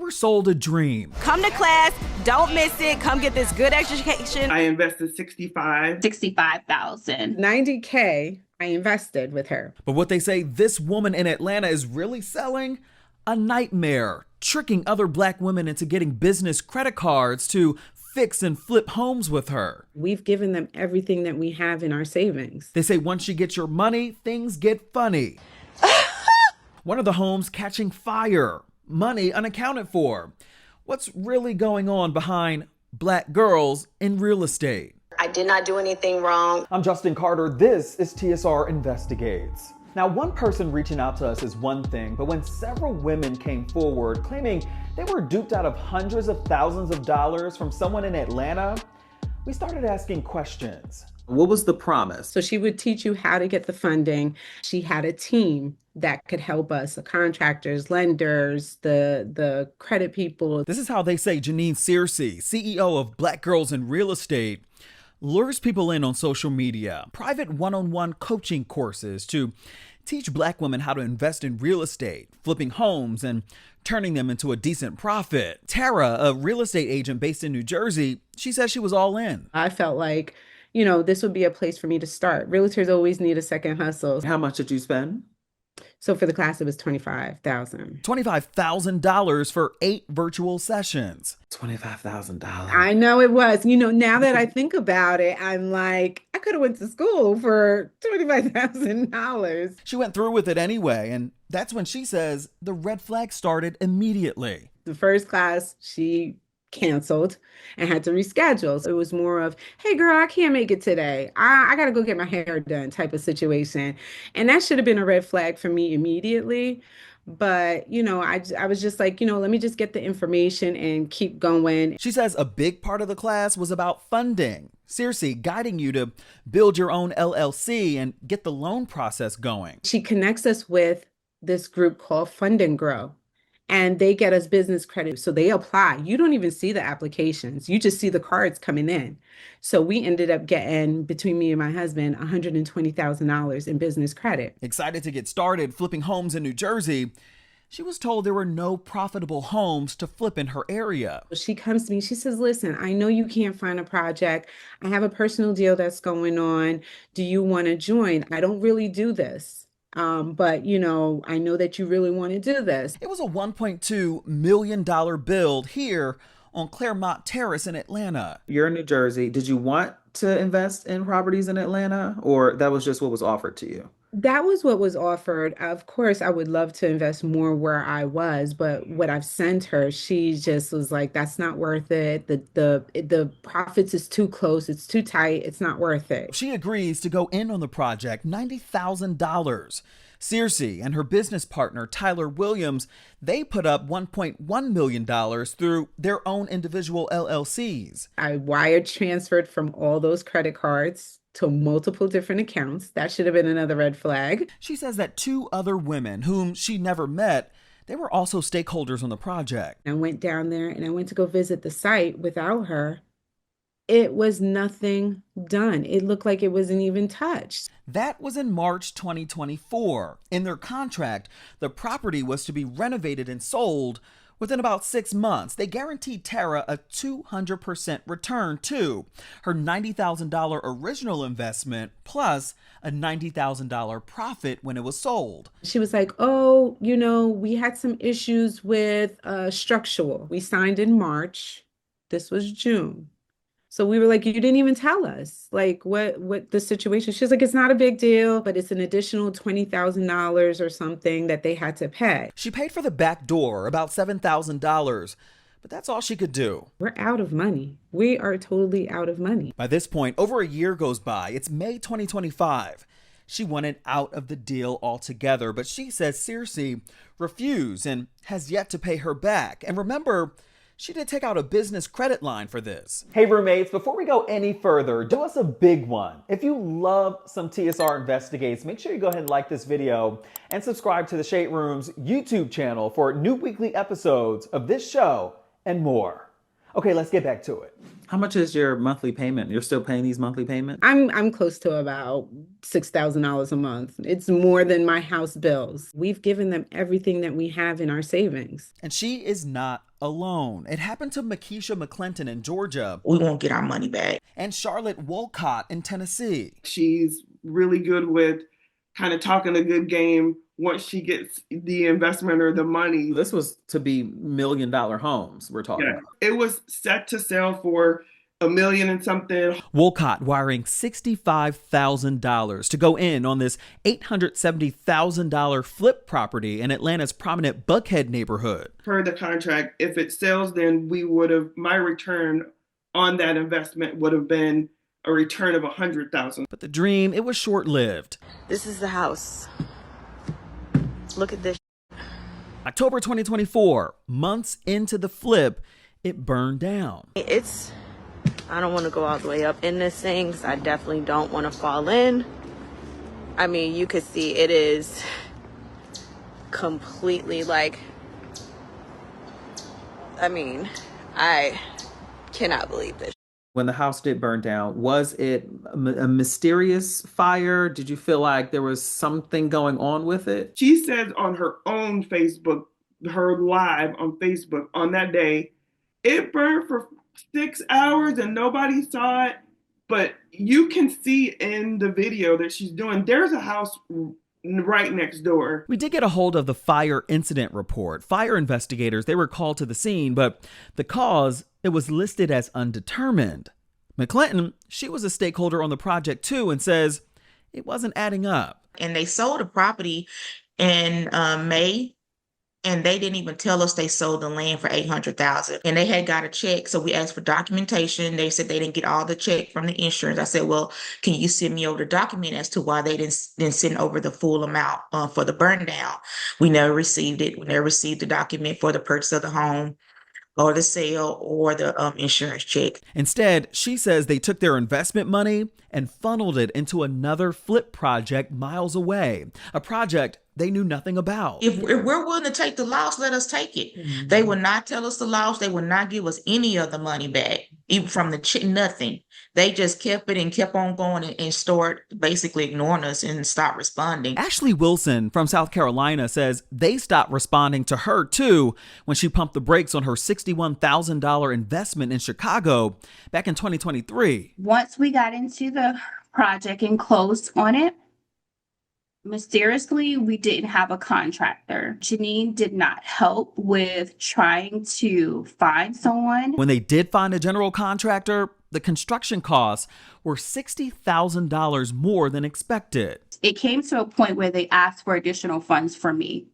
were sold a dream. Come to class, don't miss it, come get this good education. I invested $65,000. $90K I invested with her. But what they say this woman in Atlanta is really selling? A nightmare, tricking other black women into getting business credit cards to fix and flip homes with her. We've given them everything that we have in our savings. They say once you get your money, things get funny. One of the homes catching fire, money unaccounted for. What's really going on behind black girls in real estate? I did not do anything wrong. I'm Justin Carter. This is TSR Investigates. Now, one person reaching out to us is one thing, but when several women came forward claiming they were duped out of hundreds of thousands of dollars from someone in Atlanta, we started asking questions. What was the promise? So she would teach you how to get the funding. She had a team that could help us, the contractors, lenders, the credit people. This is how they say Jeanine Searcy, CEO of Black Girls in Real Estate, lures people in on social media, private one-on-one coaching courses to teach black women how to invest in real estate, flipping homes and turning them into a decent profit. Tara, a real estate agent based in New Jersey, she says she was all in. I felt like, this would be a place for me to start. Realtors always need a second hustle. How much did you spend? So for the class, it was $25,000. $25,000 for 8 virtual sessions. $25,000. I know it was. Now that I think about it, I'm like, I could have went to school for $25,000. She went through with it anyway, and that's when she says the red flag started immediately. The first class, she canceled and had to reschedule. So it was more of, hey girl, I can't make it today. I got to go get my hair done type of situation. And that should have been a red flag for me immediately. But, I was just like, let me just get the information and keep going. She says a big part of the class was about funding. Searcy guiding you to build your own LLC and get the loan process going. She connects us with this group called Fund and Grow. And they get us business credit. So they apply. You don't even see the applications. You just see the cards coming in. So we ended up getting, between me and my husband, $120,000 in business credit. Excited to get started flipping homes in New Jersey, she was told there were no profitable homes to flip in her area. She comes to me, she says, listen, I know you can't find a project. I have a personal deal that's going on. Do you want to join? I don't really do this. But, I know that you really want to do this. It was a $1.2 million build here on Claremont Terrace in Atlanta. You're in New Jersey. Did you want to invest in properties in Atlanta, or that was just what was offered to you? That was what was offered. Of course, I would love to invest more where I was, but what I've sent her, she just was like, that's not worth it. The profits is too close. It's too tight. It's not worth it. She agrees to go in on the project, $90,000. Searcy and her business partner, Tyler Williams, they put up $1.1 million through their own individual LLCs. I wire transferred from all those credit cards to multiple different accounts. That should have been another red flag. She says that 2 other women whom she never met, they were also stakeholders on the project. I went down there and I went to go visit the site without her. It was nothing done. It looked like it wasn't even touched. That was in March 2024. In their contract, the property was to be renovated and sold within about 6 months. They guaranteed Tara a 200% return too. Her $90,000 original investment plus a $90,000 profit when it was sold. She was like, oh, we had some issues with structural. We signed in March. This was June. So we were like, you didn't even tell us like what the situation. She was like, it's not a big deal, but it's an additional $20,000 or something that they had to pay. She paid for the back door, about $7,000, but that's all she could do. We're out of money. We are totally out of money. By this point, over a year goes by. It's May 2025. She wanted out of the deal altogether, but she says Searcy refused and has yet to pay her back. And remember, she did take out a business credit line for this. Hey roommates, before we go any further, do us a big one. If you love some TSR Investigates, make sure you go ahead and like this video and subscribe to the Shade Room's YouTube channel for new weekly episodes of this show and more. Okay, let's get back to it. How much is your monthly payment? You're still paying these monthly payments? I'm close to about $6,000 a month. It's more than my house bills. We've given them everything that we have in our savings. And she is not alone. It happened to Makisha McClinton in Georgia. We won't get our money back. And Charlotte Wolcott in Tennessee. She's really good with kind of talking a good game once she gets the investment or the money. This was to be $1 million homes we're talking about. It was set to sell for $1 million and something. Wolcott wiring $65,000 to go in on this $870,000 flip property in Atlanta's prominent Buckhead neighborhood. Per the contract, if it sells, then my return on that investment would have been a return of $100,000. But the dream, it was short-lived. This is the house. Look at this. October 2024, months into the flip, it burned down. I don't want to go all the way up in this thing because I definitely don't want to fall in. I mean, you could see it is completely I cannot believe this. When the house did burn down, was it a mysterious fire? Did you feel like there was something going on with it? She says on her own Facebook, her live on Facebook on that day, it burned for 6 hours and nobody saw it. But you can see in the video that she's doing, there's a house right next door. We did get a hold of the fire incident report. Fire investigators, they were called to the scene, but the cause, it was listed as undetermined. McClinton, she was a stakeholder on the project too, and says it wasn't adding up. And they sold a property in May, and they didn't even tell us they sold the land for $800,000. And they had got a check, so we asked for documentation. They said they didn't get all the check from the insurance. I said, well, can you send me over the document as to why they didn't send over the full amount for the burn down? We never received it. We never received the document for the purchase of the home, or the sale, or the insurance check. Instead, she says they took their investment money and funneled it into another flip project miles away, a project they knew nothing about. If we're willing to take the loss, let us take it. Mm-hmm. They would not tell us the loss. They would not give us any of the money back, even from the nothing. They just kept it and kept on going and started basically ignoring us and stopped responding. Ashley Wilson from South Carolina says they stopped responding to her too when she pumped the brakes on her $61,000 investment in Chicago back in 2023. Once we got into the project and closed on it, mysteriously, we didn't have a contractor. Jeanine did not help with trying to find someone. When they did find a general contractor, the construction costs were $60,000 more than expected. It came to a point where they asked for additional funds from me.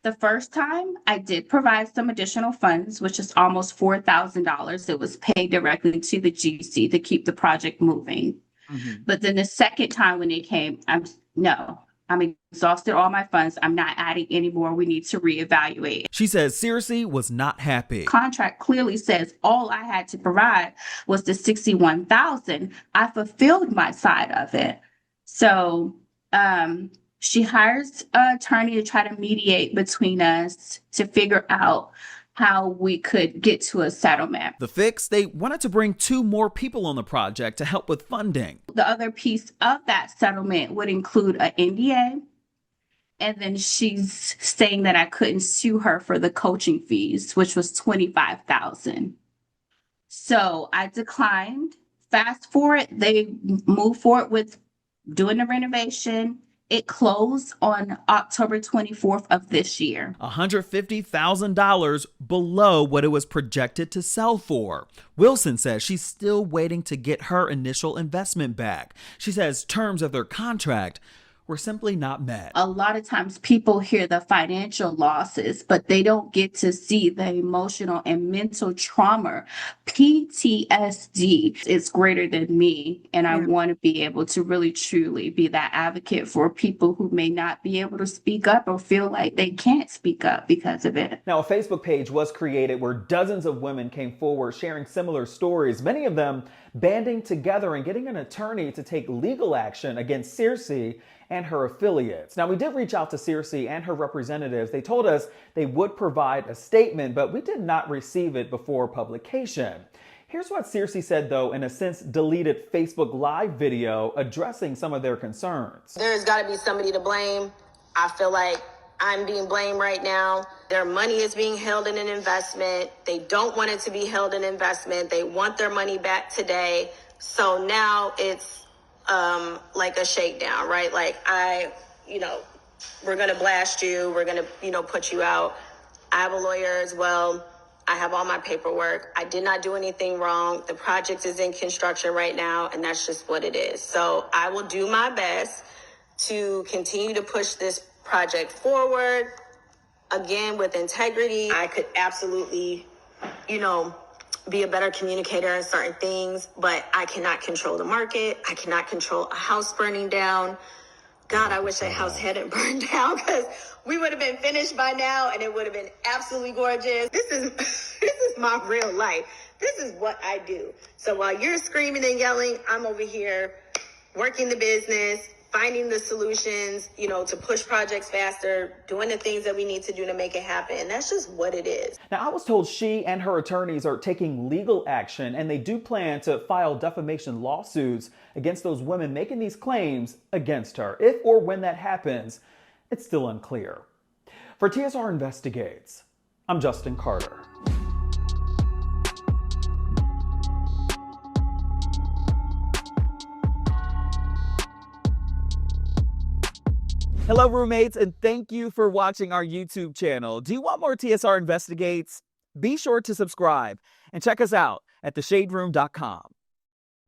The first time I did provide some additional funds, which is almost $4,000. It was paid directly to the GC to keep the project moving. Mm-hmm. But then the second time when they came, I'm exhausted all my funds. I'm not adding any more. We need to reevaluate. She says Searcy was not happy. Contract clearly says all I had to provide was the $61,000. I fulfilled my side of it. So she hires an attorney to try to mediate between us to figure out how we could get to a settlement. The fix, they wanted to bring 2 more people on the project to help with funding. The other piece of that settlement would include an NDA. And then she's saying that I couldn't sue her for the coaching fees, which was $25,000. So I declined. Fast forward, they moved forward with doing the renovation. It closed on October 24th of this year. $150,000 below what it was projected to sell for. Wilson says she's still waiting to get her initial investment back. She says terms of their contract were simply not met. A lot of times people hear the financial losses, but they don't get to see the emotional and mental trauma. PTSD is greater than me, and I want to be able to really truly be that advocate for people who may not be able to speak up or feel like they can't speak up because of it. Now, a Facebook page was created where dozens of women came forward sharing similar stories, many of them banding together and getting an attorney to take legal action against Searcy and her affiliates. Now, we did reach out to Searcy and her representatives. They told us they would provide a statement, but we did not receive it before publication. Here's what Searcy said, though, in a since deleted Facebook Live video addressing some of their concerns. There's got to be somebody to blame. I feel like I'm being blamed right now. Their money is being held in an investment. They don't want it to be held in investment. They want their money back today. So now it's like a shakedown, right? Like we're going to blast you. We're going to, put you out. I have a lawyer as well. I have all my paperwork. I did not do anything wrong. The project is in construction right now, and that's just what it is. So I will do my best to continue to push this project forward, again, with integrity. I could absolutely, be a better communicator in certain things, but I cannot control the market. I cannot control a house burning down. God, I wish that house hadn't burned down, because we would have been finished by now and it would have been absolutely gorgeous. This is my real life. This is what I do. So while you're screaming and yelling, I'm over here working the business, finding the solutions, to push projects faster, doing the things that we need to do to make it happen. And that's just what it is. Now, I was told she and her attorneys are taking legal action, and they do plan to file defamation lawsuits against those women making these claims against her. If or when that happens, it's still unclear. For TSR Investigates, I'm Justin Carter. Hello, roommates, and thank you for watching our YouTube channel. Do you want more TSR Investigates? Be sure to subscribe and check us out at theshaderoom.com.